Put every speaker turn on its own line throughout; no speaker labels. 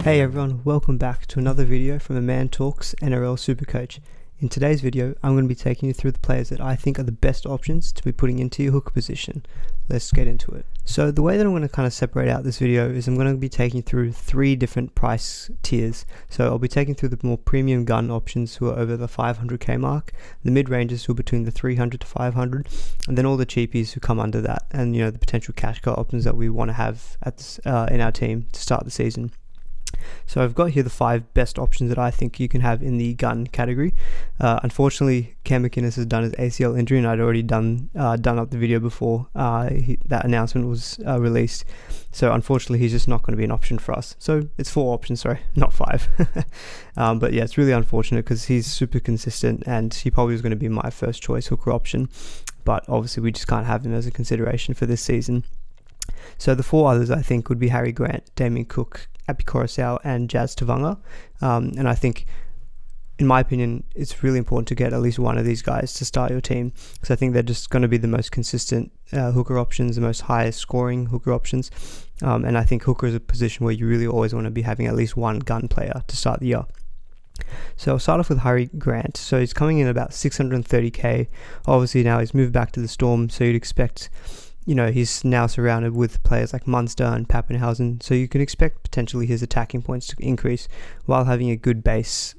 Hey everyone, welcome back to another video from A Man Talks NRL SuperCoach. In today's video, I'm going to be taking you through the players that I think are the best options to be putting into your hooker position. Let's get into it. So the way that I'm going to kind of separate out this video is I'm going to be taking you through 3 different price tiers. So I'll be taking through the more premium gun options who are over the 500k mark, the mid-rangers who are between the 300 to 500, and then all the cheapies who come under that, and the potential cash cow options that we want to have at this, in our team to start the season. So I've got here the 5 best options that I think you can have in the gun category. Unfortunately, Cam McInnes has done his ACL injury, and I'd already done up the video before that announcement was released. So unfortunately, he's just not going to be an option for us. So it's 4 options, sorry, not 5. But yeah, it's really unfortunate because he's super consistent, and he probably was going to be my first choice hooker option. But obviously, we just can't have him as a consideration for this season. So the 4 others I think would be Harry Grant, Damien Cook, Api Coruscant, and Jazz Tavanga. And I think, in my opinion, it's really important to get at least one of these guys to start your team, because I think they're just going to be the most consistent hooker options, the most highest scoring hooker options. And I think hooker is a position where you really always want to be having at least one gun player to start the year. So I'll start off with Harry Grant. So he's coming in about 630k. Obviously now he's moved back to the Storm, so you'd expect, he's now surrounded with players like Munster and Pappenhausen, so you can expect potentially his attacking points to increase while having a good base,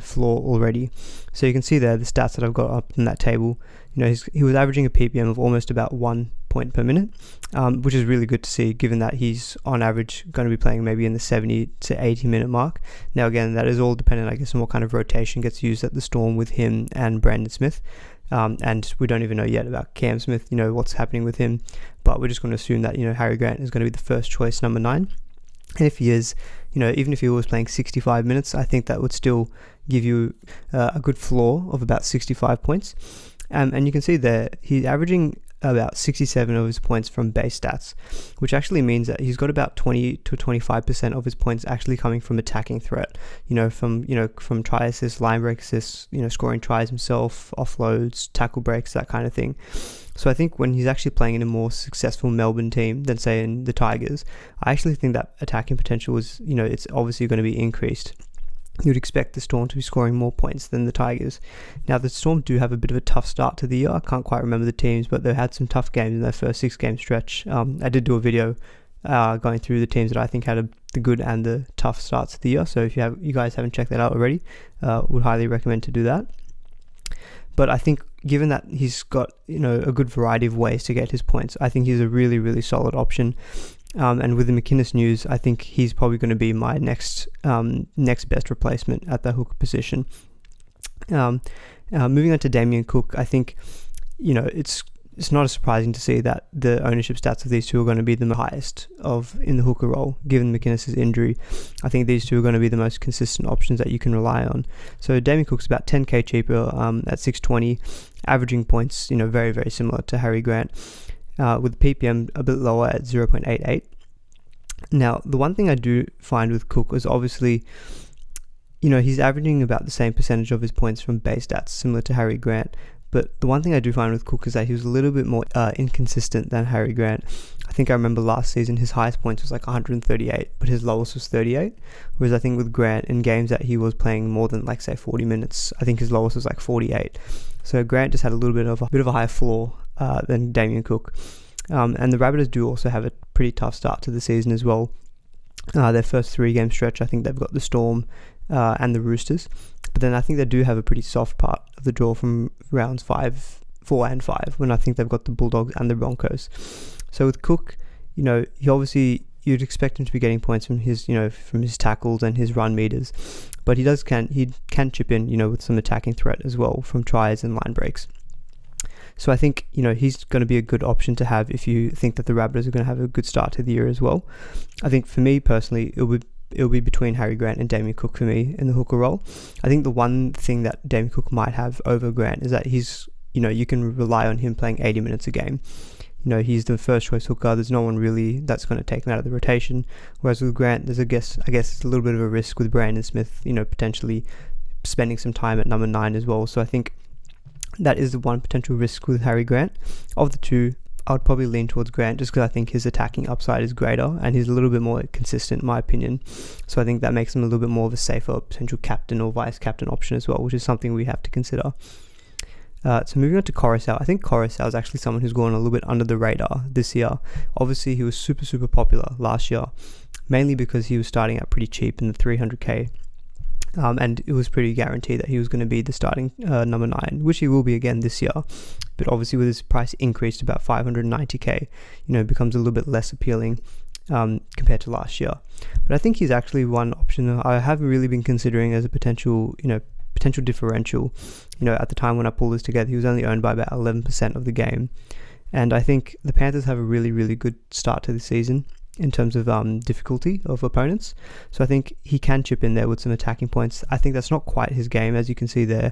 floor already. So you can see there the stats that I've got up in that table. He was averaging a PPM of almost about 1 point per minute, which is really good to see, given that he's on average going to be playing maybe in the 70 to 80 minute mark. Now again, that is all dependent, I guess, on what kind of rotation gets used at the Storm with him and Brandon Smith. And we don't even know yet about Cam Smith, what's happening with him, but we're just going to assume that, Harry Grant is going to be the first choice number 9. And if he is, even if he was playing 65 minutes, I think that would still give you a good floor of about 65 points. And you can see there, he's averaging about 67 of his points from base stats, which actually means that he's got about 20 to 25% of his points actually coming from attacking threat, from try assists, line break assists, scoring tries himself, offloads, tackle breaks, that kind of thing. So I think when he's actually playing in a more successful Melbourne team than, say, in the Tigers, I actually think that attacking potential is, it's obviously going to be increased. You'd expect the Storm to be scoring more points than the Tigers. Now, the Storm do have a bit of a tough start to the year. I can't quite remember the teams, but they've had some tough games in their first 6-game stretch. I did do a video going through the teams that I think had the good and the tough starts to the year. So if you guys haven't checked that out already, would highly recommend to do that. But I think, given that he's got a good variety of ways to get his points, I think he's a really, really solid option. And with the McInnes news, I think he's probably going to be my next best replacement at the hooker position. Moving on to Damien Cook, I think it's not surprising to see that the ownership stats of these two are going to be the highest in the hooker role. Given McInnes' injury, I think these two are going to be the most consistent options that you can rely on. So Damien Cook's about 10k cheaper at 620, averaging points very, very similar to Harry Grant, with the PPM a bit lower at 0.88. Now, the one thing I do find with Cook is obviously, he's averaging about the same percentage of his points from base stats, similar to Harry Grant. But the one thing I do find with Cook is that he was a little bit more inconsistent than Harry Grant. I think I remember last season his highest points was like 138, but his lowest was 38. Whereas I think with Grant, in games that he was playing more than, like, say, 40 minutes, I think his lowest was like 48. So Grant just had a little bit of a higher floor than Damien Cook. And the Rabbitohs do also have a pretty tough start to the season as well. Their first 3-game stretch, I think they've got the Storm and the Roosters. But then I think they do have a pretty soft part of the draw from rounds 4 and 5, when I think they've got the Bulldogs and the Broncos. So with Cook, he obviously, you'd expect him to be getting points from his, from his tackles and his run meters. But he can chip in, with some attacking threat as well from tries and line breaks. So I think, he's going to be a good option to have if you think that the Rabbitohs are going to have a good start to the year as well. I think for me personally, it'll be between Harry Grant and Damien Cook for me in the hooker role. I think the one thing that Damien Cook might have over Grant is that he's, you can rely on him playing 80 minutes a game. He's the first choice hooker. There's no one really that's going to take him out of the rotation. Whereas with Grant, I guess it's a little bit of a risk with Brandon Smith, potentially spending some time at number 9 as well. So I think that is the one potential risk with Harry Grant. Of the two, I'd probably lean towards Grant just because I think his attacking upside is greater and he's a little bit more consistent in my opinion. So I think that makes him a little bit more of a safer potential captain or vice captain option as well, which is something we have to consider. So moving on to Coruscant, I think Coruscant is actually someone who's gone a little bit under the radar this year. Obviously, he was super popular last year, mainly because he was starting out pretty cheap in the 300k. And it was pretty guaranteed that he was going to be the starting number 9, which he will be again this year. But obviously with his price increased to about 590k, it becomes a little bit less appealing compared to last year. But I think he's actually one option I haven't really been considering as a potential differential. At the time when I pulled this together, he was only owned by about 11% of the game. And I think the Panthers have a really, really good start to the season in terms of difficulty of opponents. So I think he can chip in there with some attacking points. I think that's not quite his game, as you can see there.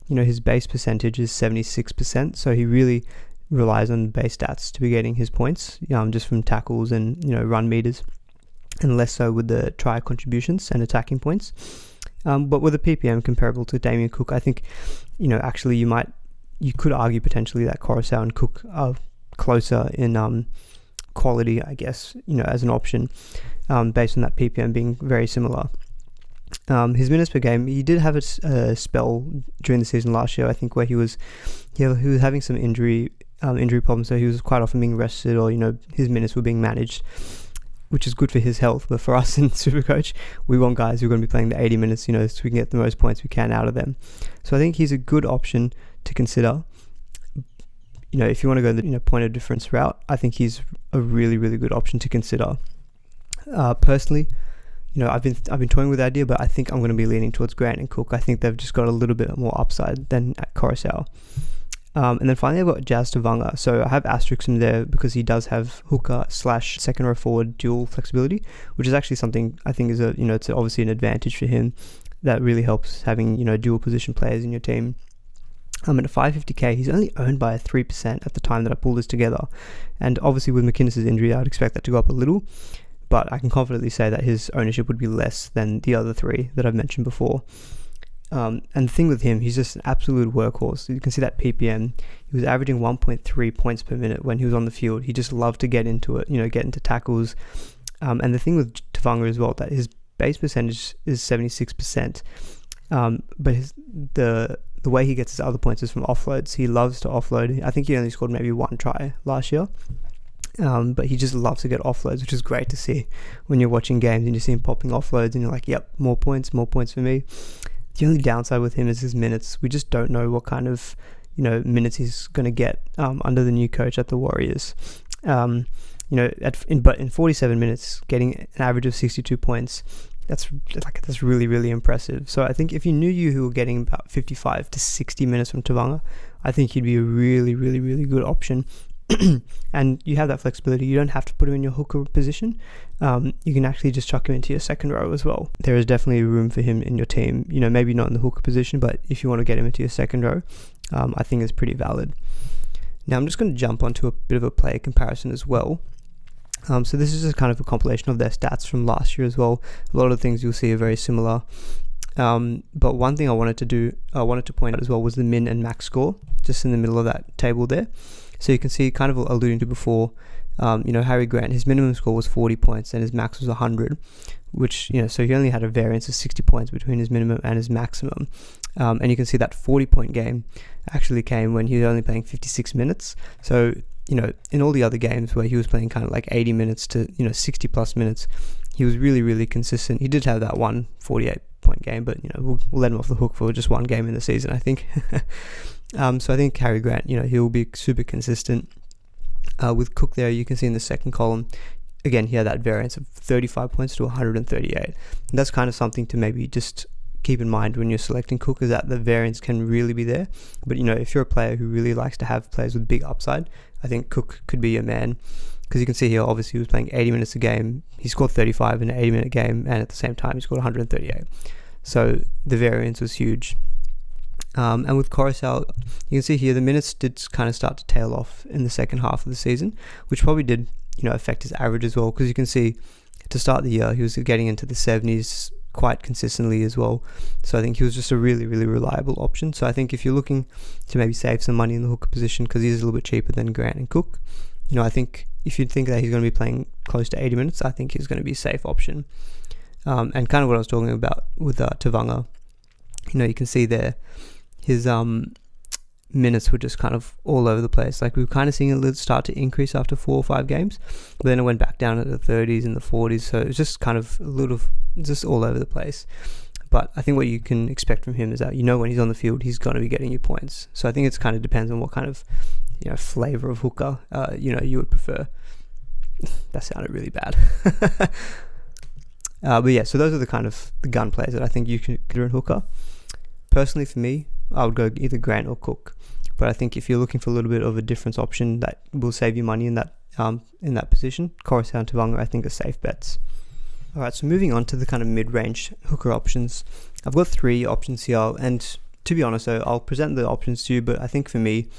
His base percentage is 76%, so he really relies on base stats to be getting his points, just from tackles and run meters, and less so with the try contributions and attacking points. But with a PPM comparable to Damien Cook, I think actually you could argue potentially that Coruscant and Cook are closer in quality, I guess, as an option, based on that PPM being very similar. His minutes per game, he did have a spell during the season last year, I think, where he was having some injury problems, so he was quite often being rested, or his minutes were being managed, which is good for his health. But for us in SuperCoach, we want guys who are going to be playing the 80 minutes, so we can get the most points we can out of them. So I think he's a good option to consider. If you want to go the point of difference route, I think he's a really, really good option to consider. Personally, I've been toying with the idea, but I think I'm going to be leaning towards Grant and Cook. I think they've just got a little bit more upside than at Coruscant. And then finally, I've got Jazz Tavanga. So I have asterisks in there because he does have hooker / second row forward dual flexibility, which is actually something I think is it's obviously an advantage for him. That really helps having dual position players in your team. At 550k, he's only owned by 3% at the time that I pulled this together. And obviously with McInnes' injury, I would expect that to go up a little. But I can confidently say that his ownership would be less than the other 3 that I've mentioned before. And the thing with him, he's just an absolute workhorse. You can see that PPM. He was averaging 1.3 points per minute when he was on the field. He just loved to get into it, get into tackles. And the thing with Tavanga as well, that his base percentage is 76%. But the way he gets his other points is from offloads. He loves to offload. I think he only scored maybe 1 try last year. But he just loves to get offloads, which is great to see when you're watching games and you see him popping offloads and you're like, yep, more points for me. The only downside with him is his minutes. We just don't know what kind of minutes he's going to get under the new coach at the Warriors. But in 47 minutes, getting an average of 62 points, that's really, really impressive. So I think if you knew you were getting about 55 to 60 minutes from Tavanga, I think he'd be a really, really, really good option. And you have that flexibility. You don't have to put him in your hooker position. You can actually just chuck him into your second row as well. There is definitely room for him in your team. Maybe not in the hooker position, but if you want to get him into your second row, I think it's pretty valid. Now I'm just going to jump onto a bit of a player comparison as well. So this is just kind of a compilation of their stats from last year as well. A lot of things you'll see are very similar. But one thing I wanted to point out as well was the min and max score, just in the middle of that table there. So you can see, kind of alluding to before, Harry Grant, his minimum score was 40 points and his max was 100, which, so he only had a variance of 60 points between his minimum and his maximum. And you can see that 40-point game actually came when he was only playing 56 minutes. So, in all the other games where he was playing kind of like 80 minutes to, 60 plus minutes, he was really, really consistent. He did have that one 48-point game, but, we'll let him off the hook for just one game in the season, I think. So I think Harry Grant, he'll be super consistent. With Cook there, you can see in the second column, again, he had that variance of 35 points to 138. And that's kind of something to maybe just keep in mind when you're selecting Cook, is that the variance can really be there. But, if you're a player who really likes to have players with big upside, I think Cook could be your man. Because you can see here, obviously, he was playing 80 minutes a game. He scored 35 in an 80-minute game, and at the same time, he scored 138. So the variance was huge. And with Coruscant, you can see here the minutes did kind of start to tail off in the second half of the season, which probably did, affect his average as well. Because you can see to start the year, he was getting into the 70s quite consistently as well. So I think he was just a really, really reliable option. So I think if you're looking to maybe save some money in the hooker position, because he's a little bit cheaper than Grant and Cook, I think if you think that he's going to be playing close to 80 minutes, I think he's going to be a safe option. And kind of what I was talking about with Tavanga, you can see there his minutes were just kind of all over the place. Like we were kind of seeing it start to increase after 4 or 5 games, but then it went back down to the 30s and the 40s. So it was just kind of just all over the place. But I think what you can expect from him is that when he's on the field, he's going to be getting you points. So I think it's kind of depends on what kind of flavor of hooker you would prefer. That sounded really bad. But yeah, so those are the kind of the gun players that I think you can consider in hooker. Personally, for me, I would go either Grant or Cook. But I think if you're looking for a little bit of a difference option that will save you money in that position, Coruscant and Tavanga I think are safe bets. Alright, so moving on to the kind of mid-range hooker options. I've got 3 options here, and to be honest though, I'll present the options to you, but I think for me,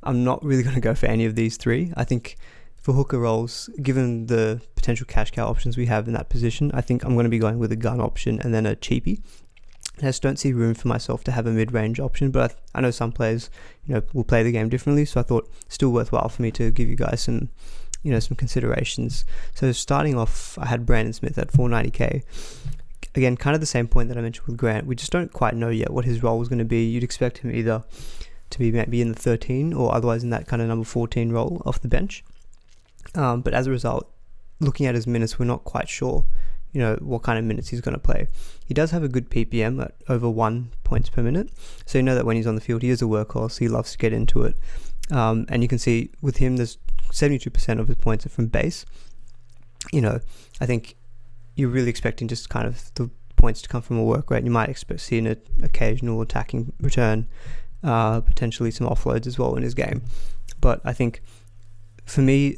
I'm not really going to go for any of these 3. I think for hooker roles, given the potential cash cow options we have in that position, I think I'm going to be going with a gun option and then a cheapie. I just don't see room for myself to have a mid-range option, but I know some players, will play the game differently, so I thought still worthwhile for me to give you guys some considerations. So starting off, I had Brandon Smith at 490k. Again, kind of the same point that I mentioned with Grant. We just don't quite know yet what his role is going to be. You'd expect him either to be maybe in the 13 or otherwise in that kind of number 14 role off the bench. But as a result, looking at his minutes, we're not quite sure what kind of minutes he's going to play. He does have a good PPM at over 1 points per minute, so you know that when he's on the field he is a workhorse. He loves to get into it, and you can see with him there's 72% of his points are from base. I think you're really expecting just kind of the points to come from a work rate. You might expect seeing an occasional attacking return, potentially some offloads as well in his game, but I think for me,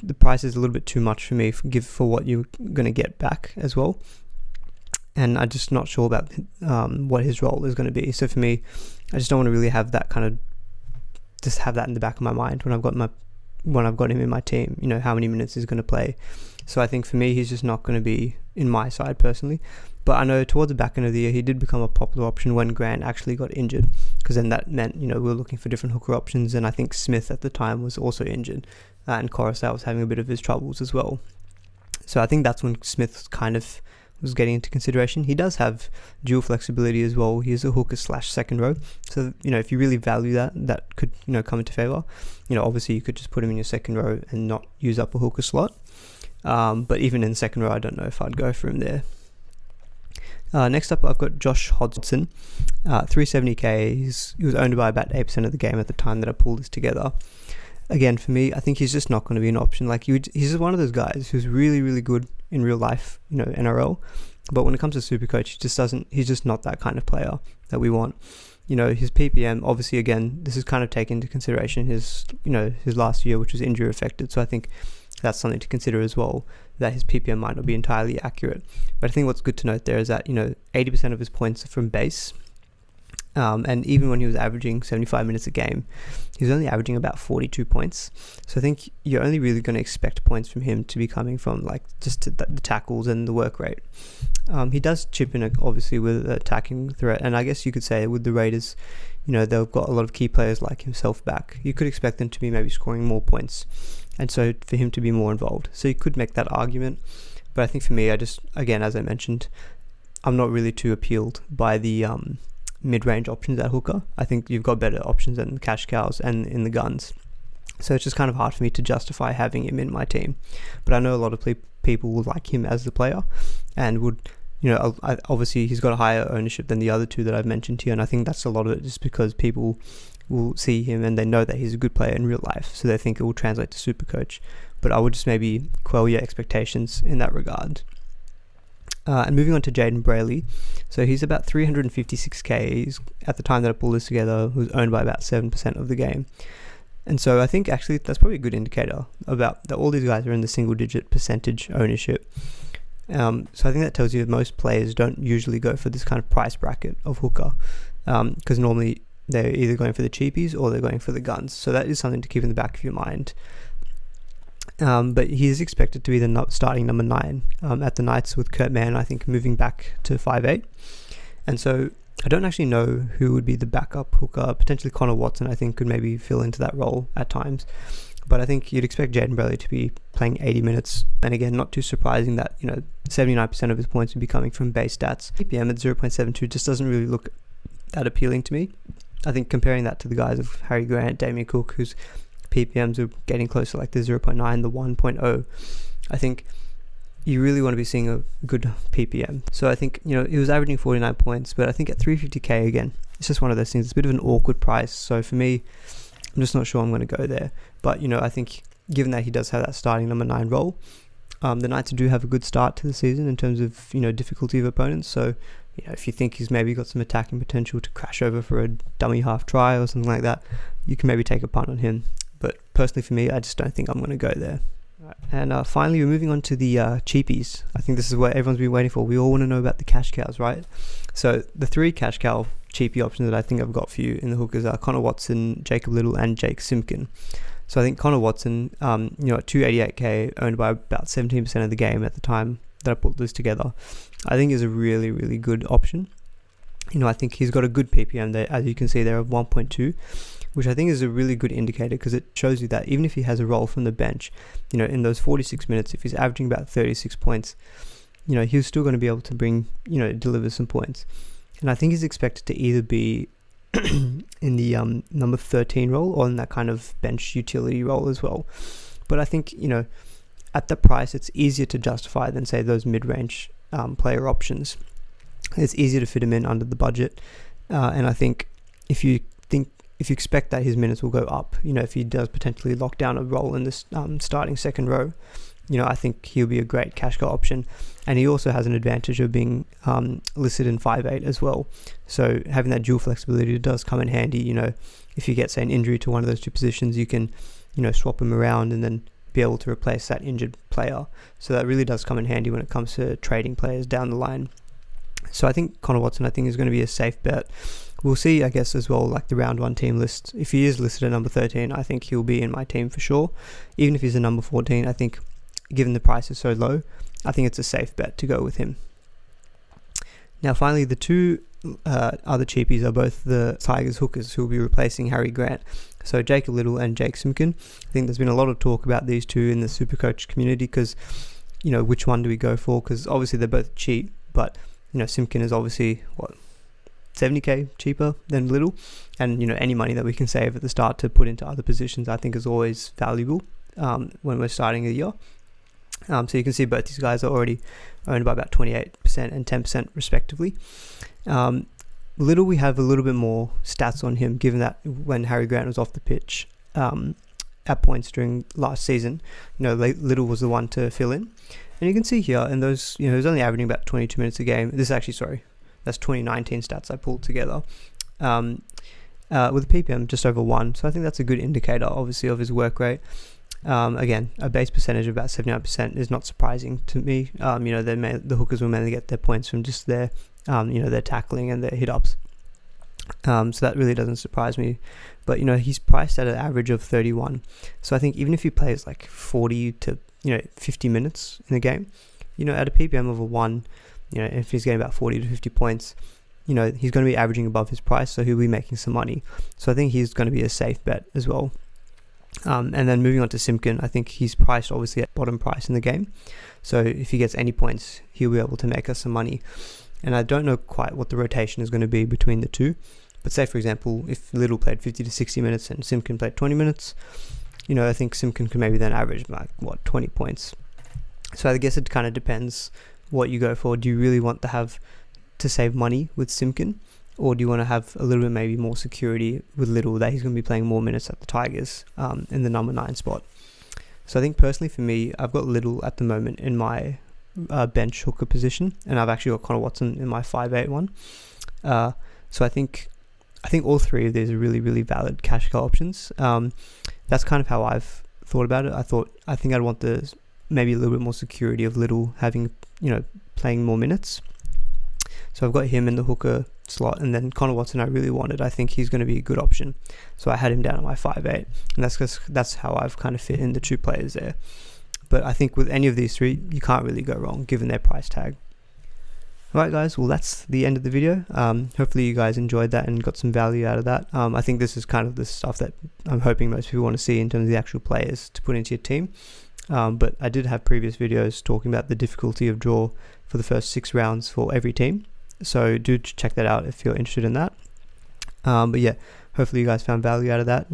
the price is a little bit too much for me for what you're going to get back as well. And I'm just not sure about what his role is going to be. So for me, I just don't want to really have that kind of, just have that in the back of my mind when I've got him in my team, how many minutes he's going to play. So I think for me, he's just not going to be in my side personally. But I know towards the back end of the year, he did become a popular option when Grant actually got injured, because then that meant, we were looking for different hooker options. And I think Smith at the time was also injured, and Coruscant was having a bit of his troubles as well. So I think that's when Smith kind of was getting into consideration. He does have dual flexibility as well. He is a hooker / second row. So, if you really value that could, come into favor. Obviously you could just put him in your second row and not use up a hooker slot. But even in the second row, I don't know if I'd go for him there. Next up, I've got Josh Hodgson, 370k. He was owned by about 8% of the game at the time that I pulled this together. Again, for me, I think he's just not going to be an option. Like he's just one of those guys who's really, really good in real life, NRL. But when it comes to SuperCoach, he's just not that kind of player that we want. His PPM, obviously, again, this is kind of taken into consideration his last year, which was injury affected. So I think that's something to consider as well, that his PPM might not be entirely accurate. But I think what's good to note there is that, 80% of his points are from base. And even when he was averaging 75 minutes a game, he was only averaging about 42 points. So I think you're only really going to expect points from him to be coming from just the tackles and the work rate. He does chip in obviously with attacking threat, and I guess you could say with the Raiders, they've got a lot of key players like himself back. You could expect them to be maybe scoring more points, and so for him to be more involved. So you could make that argument, but I think for me, again, as I mentioned, I'm not really too appealed by the mid-range options at hooker. I think you've got better options than cash cows and in the guns. So it's just kind of hard for me to justify having him in my team. But I know a lot of people will like him as the player and would, obviously he's got a higher ownership than the other 2 that I've mentioned here. And I think that's a lot of it just because people will see him and they know that he's a good player in real life. So they think it will translate to SuperCoach. But I would just maybe quell your expectations in that regard. And moving on to Jaden Brayley. So he's about 356k. He's, at the time that I pulled this together, was owned by about 7% of the game. And so I think actually that's probably a good indicator about that all these guys are in the single digit percentage ownership. So I think that tells you that most players don't usually go for this kind of price bracket of hooker, because normally they're either going for the cheapies or they're going for the guns. So that is something to keep in the back of your mind. But he is expected to be the starting number 9 at the Knights, with Kurt Mann, I think, moving back to 5'8". And so I don't actually know who would be the backup hooker. Potentially Connor Watson, I think, could maybe fill into that role at times. But I think you'd expect Jaden Braley to be playing 80 minutes. And again, not too surprising that, 79% of his points would be coming from base stats. PPM at 0.72 just doesn't really look that appealing to me. I think comparing that to the guys of Harry Grant, Damien Cook, whose PPMs are getting close to like the 0.9, the 1.0, I think you really want to be seeing a good PPM. So I think, he was averaging 49 points, but I think at 350k again, it's just one of those things. It's a bit of an awkward price. So for me, I'm just not sure I'm going to go there. But, I think given that he does have that starting number 9 role, the Knights do have a good start to the season in terms of, difficulty of opponents. So, if you think he's maybe got some attacking potential to crash over for a dummy half try or something like that, you can maybe take a punt on him. But personally for me, I just don't think I'm going to go there. And finally, we're moving on to the cheapies. I think this is what everyone's been waiting for. We all want to know about the cash cows, right? So the 3 cash cow cheapie options that I think I've got for you in the hookers are Connor Watson, Jacob Little, and Jake Simpkin. So I think Connor Watson, at 288k, owned by about 17% of the game at the time that I put this together, I think is a really, really good option. I think he's got a good PPM there, as you can see there, of 1.2, which I think is a really good indicator because it shows you that even if he has a role from the bench, in those 46 minutes, if he's averaging about 36 points, he's still going to be able to deliver some points. And I think he's expected to either be in the number 13 role or in that kind of bench utility role as well. But I think, at the price, it's easier to justify than, say, those mid-range player options. It's easier to fit him in under the budget. And I think if you expect that his minutes will go up, if he does potentially lock down a role in this starting second row, I think he'll be a great cash cow option. And he also has an advantage of being listed in 5'8 as well. So having that dual flexibility does come in handy. If you get, say, an injury to one of those two positions, you can, swap him around and then be able to replace that injured player. So that really does come in handy when it comes to trading players down the line. So I think Connor Watson, is going to be a safe bet. We'll see, I guess, as well, like the round 1 team list. If he is listed at number 13, I think he'll be in my team for sure. Even if he's a number 14, I think, given the price is so low, I think it's a safe bet to go with him. Now, finally, the 2 other cheapies are both the Tigers hookers who will be replacing Harry Grant. So Jacob Little and Jake Simpkin. I think there's been a lot of talk about these two in the SuperCoach community because, which one do we go for? Because obviously they're both cheap, but, Simpkin is obviously, 70k cheaper than Little. And, any money that we can save at the start to put into other positions, I think is always valuable when we're starting a year. So you can see both these guys are already owned by about 28% and 10% respectively. Little, we have a little bit more stats on him, given that when Harry Grant was off the pitch at points during last season, Little was the one to fill in. And you can see here, in those, he was only averaging about 22 minutes a game. That's 2019 stats I pulled together. With a PPM just over 1. So I think that's a good indicator, obviously, of his work rate. Again, a base percentage of about 79% is not surprising to me. The hookers will mainly get their points from just their, their tackling and their hit-ups. So that really doesn't surprise me. But, he's priced at an average of 31. So I think even if he plays like 40 to, 50 minutes in a game, at a PPM of a 1, if he's getting about 40 to 50 points, he's going to be averaging above his price, so he'll be making some money. So I think he's going to be a safe bet as well. And then moving on to Simpkin, I think he's priced obviously at bottom price in the game. So if he gets any points, he'll be able to make us some money. And I don't know quite what the rotation is going to be between the two. But say, for example, if Little played 50 to 60 minutes and Simpkin played 20 minutes, I think Simpkin could maybe then average 20 points. So I guess it kind of depends what you go for. Do you really want to save money with Simpkin? Or do you want to have a little bit maybe more security with Little that he's going to be playing more minutes at the Tigers in the number 9 spot? So I think personally for me, I've got Little at the moment in my bench hooker position, and I've actually got Connor Watson in my 5'8 one. So I think all 3 of these are really, really valid cash cow options. That's kind of how I've thought about it. I think I'd want maybe a little bit more security of Little having, playing more minutes. So I've got him in the hooker slot, and then Connor Watson I really wanted. I think he's going to be a good option. So I had him down at my 5'8, and that's how I've kind of fit in the 2 players there. But I think with any of these 3, you can't really go wrong given their price tag. Alright guys, well that's the end of the video. Hopefully you guys enjoyed that and got some value out of that. I think this is kind of the stuff that I'm hoping most people want to see in terms of the actual players to put into your team. But I did have previous videos talking about the difficulty of draw for the first 6 rounds for every team. So do check that out if you're interested in that. But yeah, hopefully you guys found value out of that.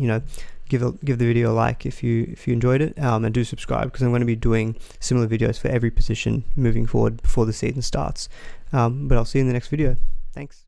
Give the video a like if you enjoyed it, and do subscribe, because I'm going to be doing similar videos for every position moving forward before the season starts. But I'll see you in the next video. Thanks.